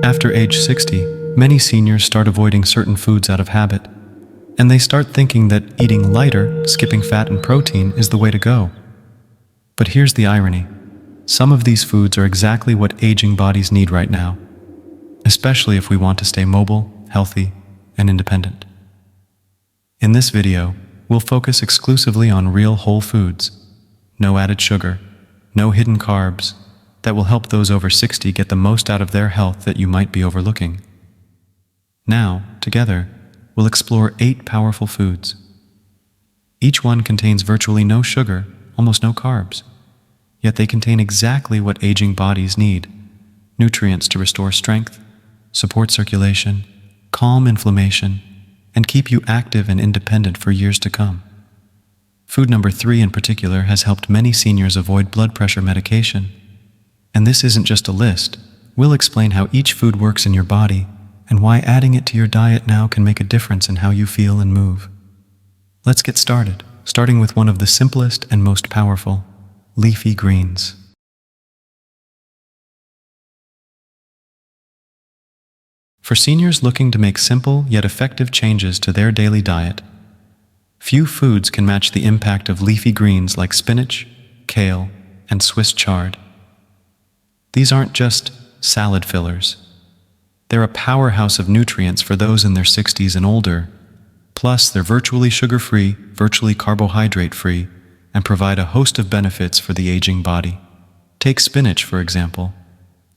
After age 60, many seniors start avoiding certain foods out of habit, and they start thinking that eating lighter, skipping fat and protein, is the way to go. But here's the irony. Some of these foods are exactly what aging bodies need right now, especially if we want to stay mobile, healthy, and independent. In this video, we'll focus exclusively on real whole foods, no added sugar, no hidden carbs, that will help those over 60 get the most out of their health that you might be overlooking. Now, together, we'll explore 8 powerful foods. Each one contains virtually no sugar, almost no carbs, yet they contain exactly what aging bodies need: nutrients to restore strength, support circulation, calm inflammation, and keep you active and independent for years to come. Food number 3 in particular has helped many seniors avoid blood pressure medication. And this isn't just a list. We'll explain how each food works in your body and why adding it to your diet now can make a difference in how you feel and move. Let's get started, starting with one of the simplest and most powerful: leafy greens. For seniors looking to make simple yet effective changes to their daily diet, few foods can match the impact of leafy greens like spinach, kale, and Swiss chard. These aren't just salad fillers. They're a powerhouse of nutrients for those in their 60s and older. Plus, they're virtually sugar-free, virtually carbohydrate-free, and provide a host of benefits for the aging body. Take spinach, for example.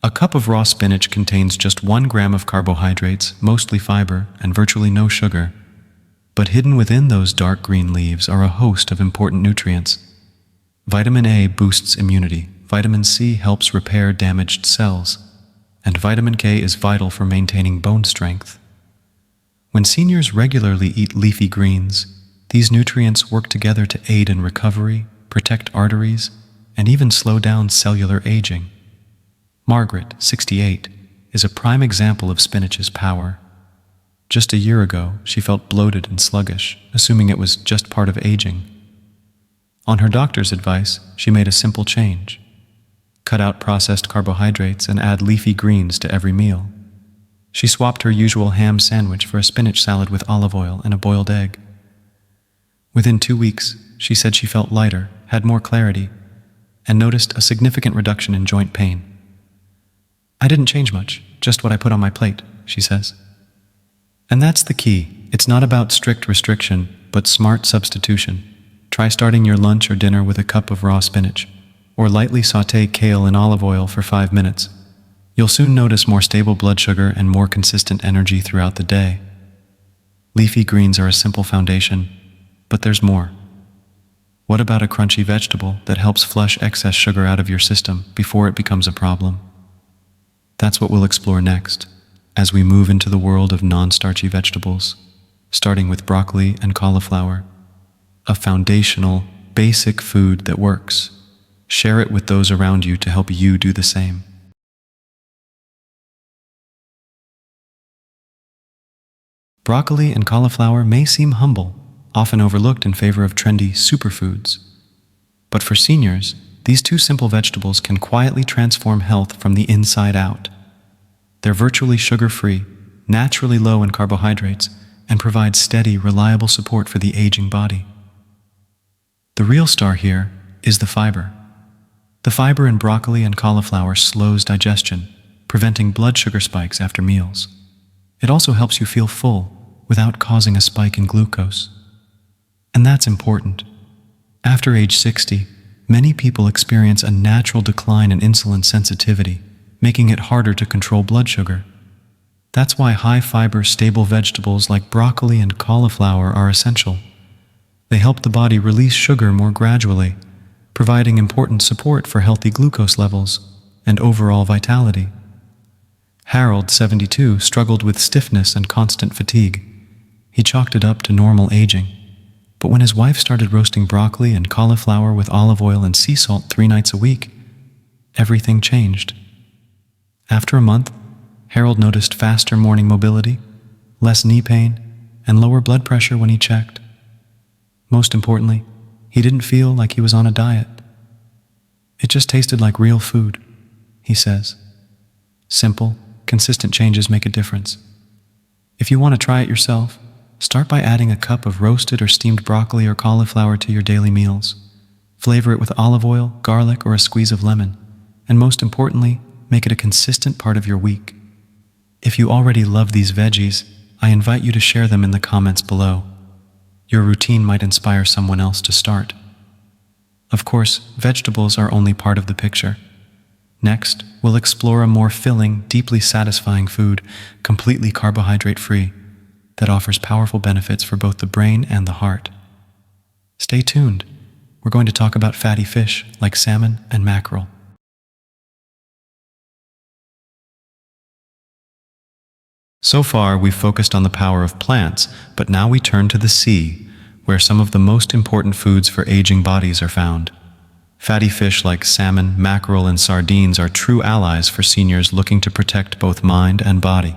A cup of raw spinach contains just 1 gram of carbohydrates, mostly fiber, and virtually no sugar. But hidden within those dark green leaves are a host of important nutrients. Vitamin A boosts immunity. Vitamin C helps repair damaged cells, and vitamin K is vital for maintaining bone strength. When seniors regularly eat leafy greens, these nutrients work together to aid in recovery, protect arteries, and even slow down cellular aging. Margaret, 68, is a prime example of spinach's power. Just a year ago, she felt bloated and sluggish, assuming it was just part of aging. On her doctor's advice, she made a simple change: cut out processed carbohydrates and add leafy greens to every meal. She swapped her usual ham sandwich for a spinach salad with olive oil and a boiled egg. Within 2 weeks, she said she felt lighter, had more clarity, and noticed a significant reduction in joint pain. "I didn't change much, just what I put on my plate," she says. And that's the key. It's not about strict restriction, but smart substitution. Try starting your lunch or dinner with a cup of raw spinach, or lightly sauté kale in olive oil for 5 minutes. You'll soon notice more stable blood sugar and more consistent energy throughout the day. Leafy greens are a simple foundation, but there's more. What about a crunchy vegetable that helps flush excess sugar out of your system before it becomes a problem? That's what we'll explore next, as we move into the world of non-starchy vegetables, starting with broccoli and cauliflower, a foundational, basic food that works. Share it with those around you to help you do the same. Broccoli and cauliflower may seem humble, often overlooked in favor of trendy superfoods. But for seniors, these 2 simple vegetables can quietly transform health from the inside out. They're virtually sugar-free, naturally low in carbohydrates, and provide steady, reliable support for the aging body. The real star here is the fiber. The fiber in broccoli and cauliflower slows digestion, preventing blood sugar spikes after meals. It also helps you feel full without causing a spike in glucose. And that's important. After age 60, many people experience a natural decline in insulin sensitivity, making it harder to control blood sugar. That's why high-fiber, stable vegetables like broccoli and cauliflower are essential. They help the body release sugar more gradually, providing important support for healthy glucose levels and overall vitality. Harold, 72, struggled with stiffness and constant fatigue. He chalked it up to normal aging. But when his wife started roasting broccoli and cauliflower with olive oil and sea salt 3 nights a week, everything changed. After a month, Harold noticed faster morning mobility, less knee pain, and lower blood pressure when he checked. Most importantly, he didn't feel like he was on a diet. It just tasted like real food, he says. Simple, consistent changes make a difference. If you want to try it yourself, start by adding a cup of roasted or steamed broccoli or cauliflower to your daily meals. Flavor it with olive oil, garlic, or a squeeze of lemon. And most importantly, make it a consistent part of your week. If you already love these veggies, I invite you to share them in the comments below. Your routine might inspire someone else to start. Of course, vegetables are only part of the picture. Next, we'll explore a more filling, deeply satisfying food, completely carbohydrate-free, that offers powerful benefits for both the brain and the heart. Stay tuned. We're going to talk about fatty fish like salmon and mackerel. So far, we've focused on the power of plants, but now we turn to the sea, where some of the most important foods for aging bodies are found. Fatty fish like salmon, mackerel, and sardines are true allies for seniors looking to protect both mind and body.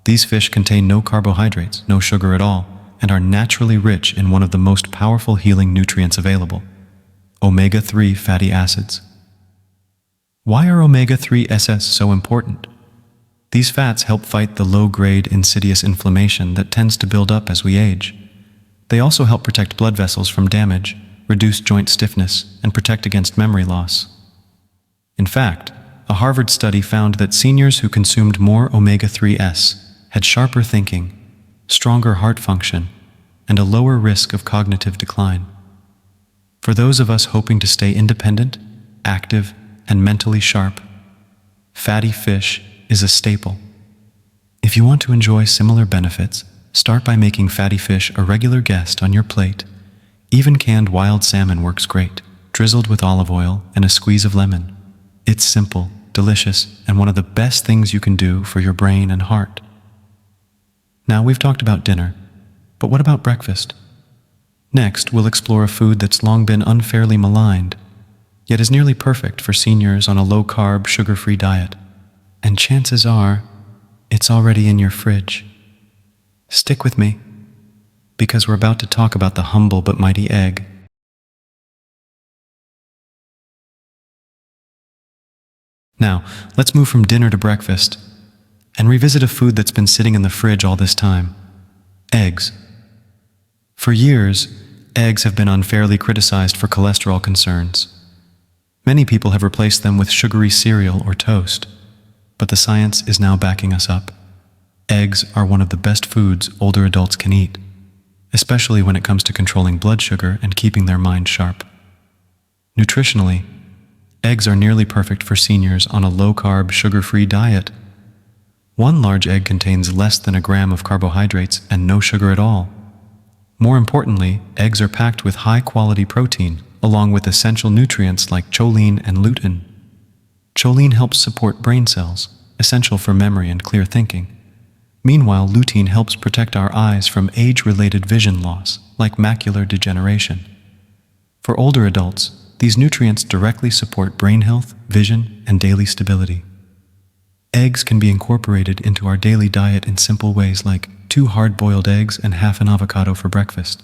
These fish contain no carbohydrates, no sugar at all, and are naturally rich in one of the most powerful healing nutrients available: omega-3 fatty acids. Why are omega-3 SS so important? These fats help fight the low-grade insidious inflammation that tends to build up as we age. They also help protect blood vessels from damage, reduce joint stiffness, and protect against memory loss. In fact, a Harvard study found that seniors who consumed more omega-3s had sharper thinking, stronger heart function, and a lower risk of cognitive decline. For those of us hoping to stay independent, active, and mentally sharp, fatty fish is a staple. If you want to enjoy similar benefits, start by making fatty fish a regular guest on your plate. Even canned wild salmon works great, drizzled with olive oil and a squeeze of lemon. It's simple, delicious, and one of the best things you can do for your brain and heart. Now we've talked about dinner, but what about breakfast? Next, we'll explore a food that's long been unfairly maligned, yet is nearly perfect for seniors on a low-carb, sugar-free diet. And chances are, it's already in your fridge. Stick with me, because we're about to talk about the humble but mighty egg. Now, let's move from dinner to breakfast and revisit a food that's been sitting in the fridge all this time: eggs. For years, eggs have been unfairly criticized for cholesterol concerns. Many people have replaced them with sugary cereal or toast, but the science is now backing us up. Eggs are one of the best foods older adults can eat, especially when it comes to controlling blood sugar and keeping their mind sharp. Nutritionally, eggs are nearly perfect for seniors on a low-carb, sugar-free diet. One large egg contains less than a gram of carbohydrates and no sugar at all. More importantly, eggs are packed with high-quality protein, along with essential nutrients like choline and lutein. Choline helps support brain cells, essential for memory and clear thinking. Meanwhile, lutein helps protect our eyes from age-related vision loss, like macular degeneration. For older adults, these nutrients directly support brain health, vision, and daily stability. Eggs can be incorporated into our daily diet in simple ways like 2 hard-boiled eggs and half an avocado for breakfast.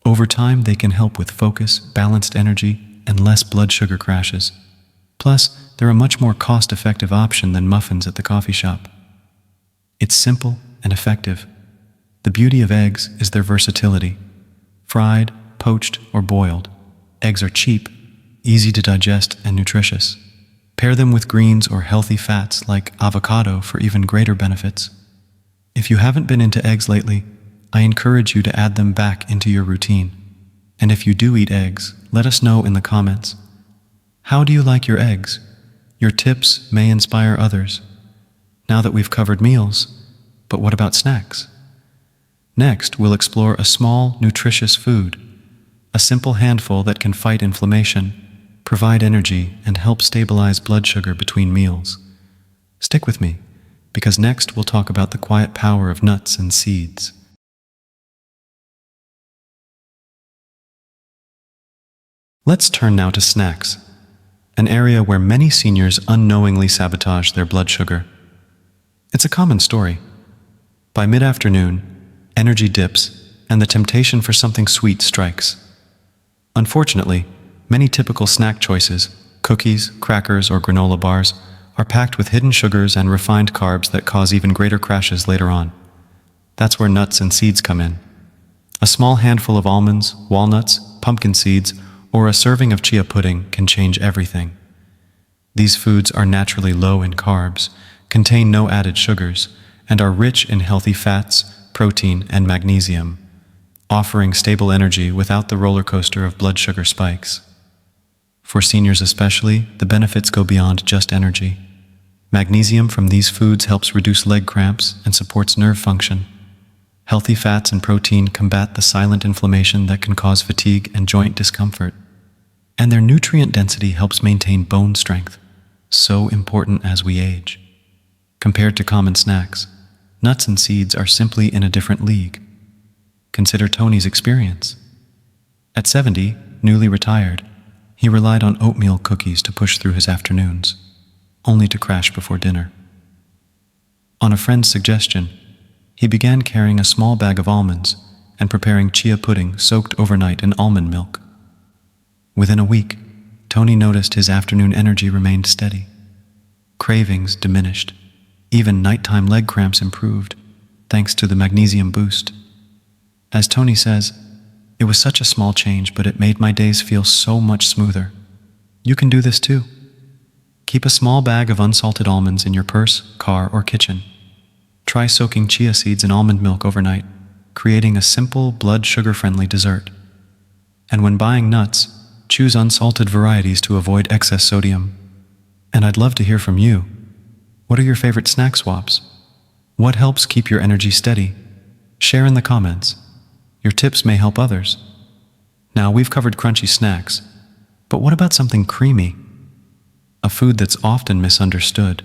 Over time, they can help with focus, balanced energy, and less blood sugar crashes. Plus, they're a much more cost-effective option than muffins at the coffee shop. It's simple and effective. The beauty of eggs is their versatility. Fried, poached, or boiled, eggs are cheap, easy to digest, and nutritious. Pair them with greens or healthy fats like avocado for even greater benefits. If you haven't been into eggs lately, I encourage you to add them back into your routine. And if you do eat eggs, let us know in the comments. How do you like your eggs? Your tips may inspire others. Now that we've covered meals, but what about snacks? Next, we'll explore a small, nutritious food, a simple handful that can fight inflammation, provide energy, and help stabilize blood sugar between meals. Stick with me, because next we'll talk about the quiet power of nuts and seeds. Let's turn now to snacks, an area where many seniors unknowingly sabotage their blood sugar. It's a common story. By mid-afternoon, energy dips, and the temptation for something sweet strikes. Unfortunately, many typical snack choices, cookies, crackers, or granola bars, are packed with hidden sugars and refined carbs that cause even greater crashes later on. That's where nuts and seeds come in. A small handful of almonds, walnuts, pumpkin seeds, or a serving of chia pudding can change everything. These foods are naturally low in carbs, contain no added sugars, and are rich in healthy fats, protein, and magnesium, offering stable energy without the roller coaster of blood sugar spikes. For seniors especially, the benefits go beyond just energy. Magnesium from these foods helps reduce leg cramps and supports nerve function. Healthy fats and protein combat the silent inflammation that can cause fatigue and joint discomfort. And their nutrient density helps maintain bone strength, so important as we age. Compared to common snacks, nuts and seeds are simply in a different league. Consider Tony's experience. At 70, newly retired, he relied on oatmeal cookies to push through his afternoons, only to crash before dinner. On a friend's suggestion, he began carrying a small bag of almonds and preparing chia pudding soaked overnight in almond milk. Within a week, Tony noticed his afternoon energy remained steady. Cravings diminished. Even nighttime leg cramps improved, thanks to the magnesium boost. As Tony says, "It was such a small change, but it made my days feel so much smoother." You can do this too. Keep a small bag of unsalted almonds in your purse, car, or kitchen. Try soaking chia seeds in almond milk overnight, creating a simple, blood sugar-friendly dessert. And when buying nuts, choose unsalted varieties to avoid excess sodium. And I'd love to hear from you. What are your favorite snack swaps? What helps keep your energy steady? Share in the comments. Your tips may help others. Now, we've covered crunchy snacks, but what about something creamy? A food that's often misunderstood,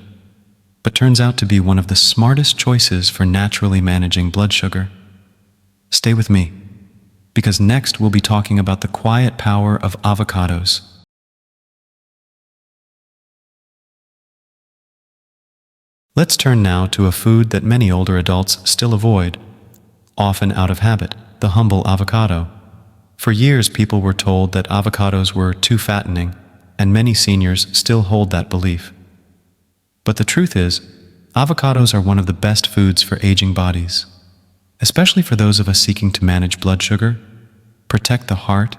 but turns out to be one of the smartest choices for naturally managing blood sugar. Stay with me, because next we'll be talking about the quiet power of avocados. Let's turn now to a food that many older adults still avoid, often out of habit, the humble avocado. For years, people were told that avocados were too fattening, and many seniors still hold that belief. But the truth is, avocados are one of the best foods for aging bodies, especially for those of us seeking to manage blood sugar, protect the heart,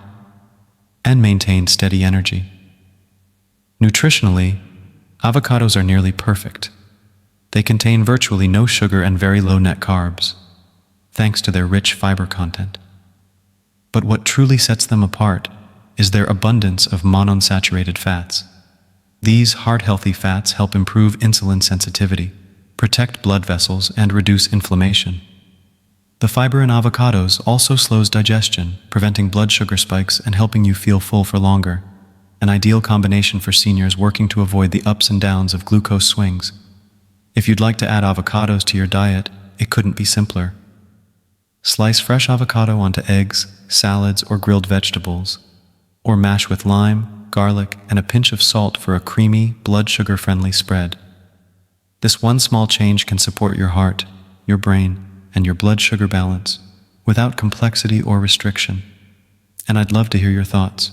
and maintain steady energy. Nutritionally, avocados are nearly perfect. They contain virtually no sugar and very low net carbs, thanks to their rich fiber content. But what truly sets them apart is their abundance of monounsaturated fats. These heart-healthy fats help improve insulin sensitivity, protect blood vessels, and reduce inflammation. The fiber in avocados also slows digestion, preventing blood sugar spikes and helping you feel full for longer, an ideal combination for seniors working to avoid the ups and downs of glucose swings. If you'd like to add avocados to your diet, it couldn't be simpler. Slice fresh avocado onto eggs, salads, or grilled vegetables, or mash with lime, garlic, and a pinch of salt for a creamy, blood sugar-friendly spread. This one small change can support your heart, your brain, and your blood sugar balance without complexity or restriction. And I'd love to hear your thoughts.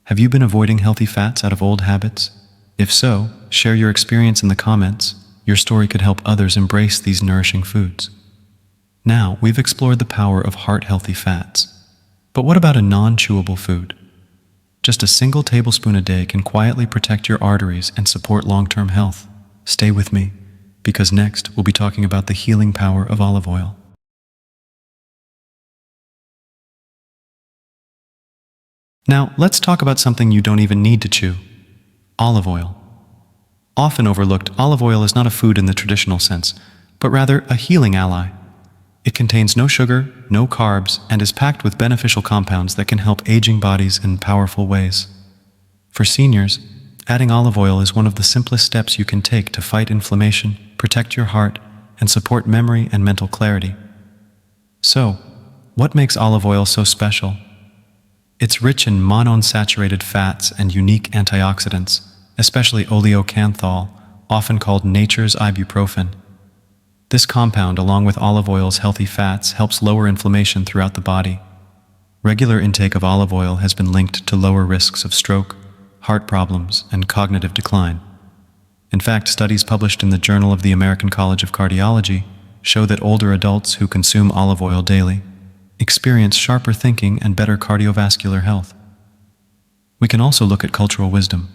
Have you been avoiding healthy fats out of old habits? If so, share your experience in the comments. Your story could help others embrace these nourishing foods. Now, we've explored the power of heart-healthy fats. But what about a non-chewable food? Just a single tablespoon a day can quietly protect your arteries and support long-term health. Stay with me, because next we'll be talking about the healing power of olive oil. Now, let's talk about something you don't even need to chew: olive oil. Often overlooked, olive oil is not a food in the traditional sense, but rather a healing ally. It contains no sugar, no carbs, and is packed with beneficial compounds that can help aging bodies in powerful ways. For seniors, adding olive oil is one of the simplest steps you can take to fight inflammation, protect your heart, and support memory and mental clarity. So, what makes olive oil so special? It's rich in monounsaturated fats and unique antioxidants, especially oleocanthal, often called nature's ibuprofen. This compound, along with olive oil's healthy fats, helps lower inflammation throughout the body. Regular intake of olive oil has been linked to lower risks of stroke, heart problems, and cognitive decline. In fact, studies published in the Journal of the American College of Cardiology show that older adults who consume olive oil daily experience sharper thinking and better cardiovascular health. We can also look at cultural wisdom.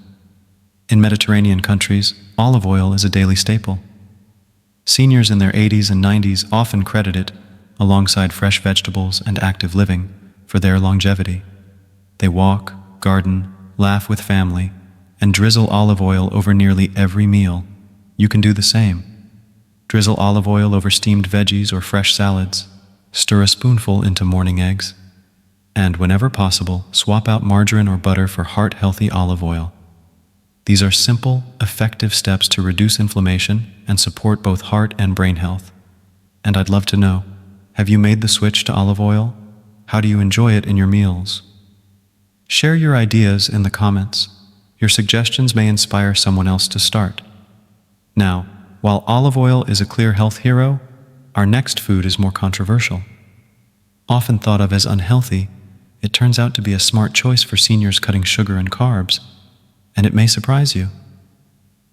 In Mediterranean countries, olive oil is a daily staple. Seniors in their 80s and 90s often credit it, alongside fresh vegetables and active living, for their longevity. They walk, garden, laugh with family, and drizzle olive oil over nearly every meal. You can do the same. Drizzle olive oil over steamed veggies or fresh salads. Stir a spoonful into morning eggs. And whenever possible, swap out margarine or butter for heart-healthy olive oil. These are simple, effective steps to reduce inflammation and support both heart and brain health. And I'd love to know, have you made the switch to olive oil? How do you enjoy it in your meals? Share your ideas in the comments. Your suggestions may inspire someone else to start. Now, while olive oil is a clear health hero, our next food is more controversial. Often thought of as unhealthy, it turns out to be a smart choice for seniors cutting sugar and carbs, and it may surprise you.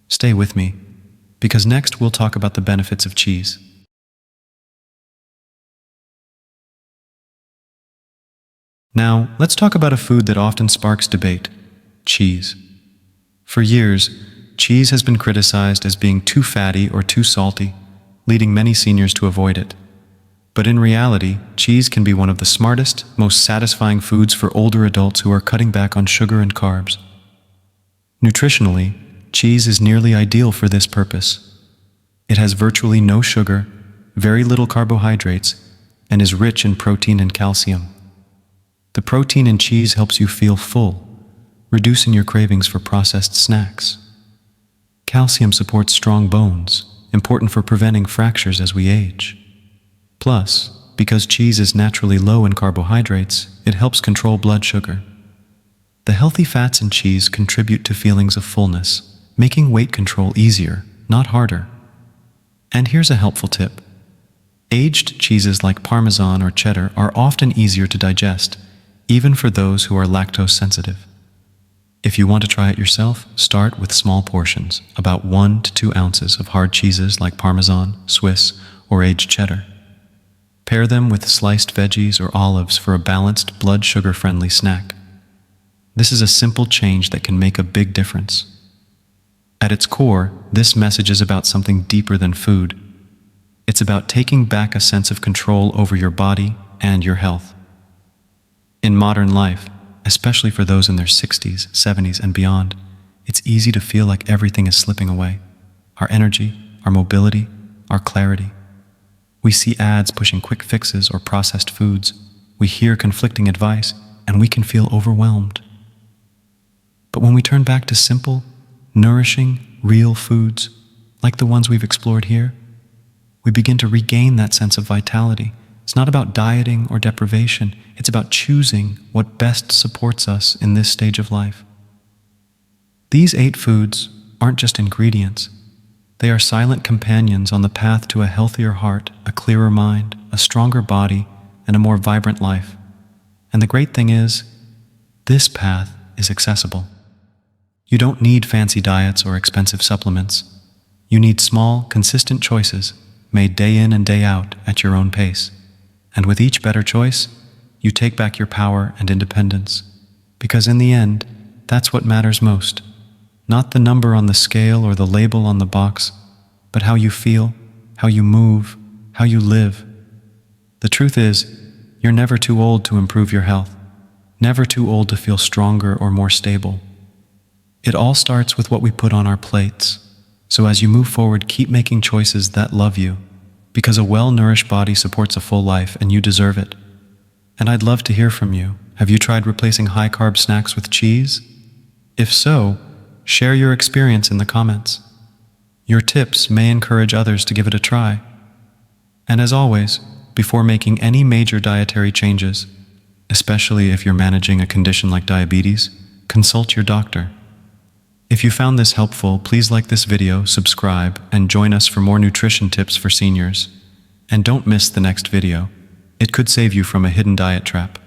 Stay with me, because next we'll talk about the benefits of cheese. Now, let's talk about a food that often sparks debate: cheese. For years, cheese has been criticized as being too fatty or too salty, leading many seniors to avoid it. But in reality, cheese can be one of the smartest, most satisfying foods for older adults who are cutting back on sugar and carbs. Nutritionally, cheese is nearly ideal for this purpose. It has virtually no sugar, very little carbohydrates, and is rich in protein and calcium. The protein in cheese helps you feel full, reducing your cravings for processed snacks. Calcium supports strong bones, important for preventing fractures as we age. Plus, because cheese is naturally low in carbohydrates, it helps control blood sugar. The healthy fats in cheese contribute to feelings of fullness, making weight control easier, not harder. And here's a helpful tip. Aged cheeses like Parmesan or Cheddar are often easier to digest, even for those who are lactose sensitive. If you want to try it yourself, start with small portions, about 1 to 2 ounces of hard cheeses like Parmesan, Swiss, or aged Cheddar. Pair them with sliced veggies or olives for a balanced, blood sugar-friendly snack. This is a simple change that can make a big difference. At its core, this message is about something deeper than food. It's about taking back a sense of control over your body and your health. In modern life, especially for those in their 60s, 70s, and beyond, it's easy to feel like everything is slipping away. Our energy, our mobility, our clarity. We see ads pushing quick fixes or processed foods. We hear conflicting advice, and we can feel overwhelmed. But when we turn back to simple, nourishing, real foods, like the ones we've explored here, we begin to regain that sense of vitality. It's not about dieting or deprivation. It's about choosing what best supports us in this stage of life. These 8 foods aren't just ingredients. They are silent companions on the path to a healthier heart, a clearer mind, a stronger body, and a more vibrant life. And the great thing is, this path is accessible. You don't need fancy diets or expensive supplements. You need small, consistent choices made day in and day out at your own pace. And with each better choice, you take back your power and independence. Because in the end, that's what matters most. Not the number on the scale or the label on the box, but how you feel, how you move, how you live. The truth is, you're never too old to improve your health, never too old to feel stronger or more stable. It all starts with what we put on our plates. So as you move forward, keep making choices that love you, because a well-nourished body supports a full life and you deserve it. And I'd love to hear from you. Have you tried replacing high-carb snacks with cheese? If so, share your experience in the comments. Your tips may encourage others to give it a try. And as always, before making any major dietary changes, especially if you're managing a condition like diabetes, consult your doctor. If you found this helpful, please like this video, subscribe, and join us for more nutrition tips for seniors. And don't miss the next video. It could save you from a hidden diet trap.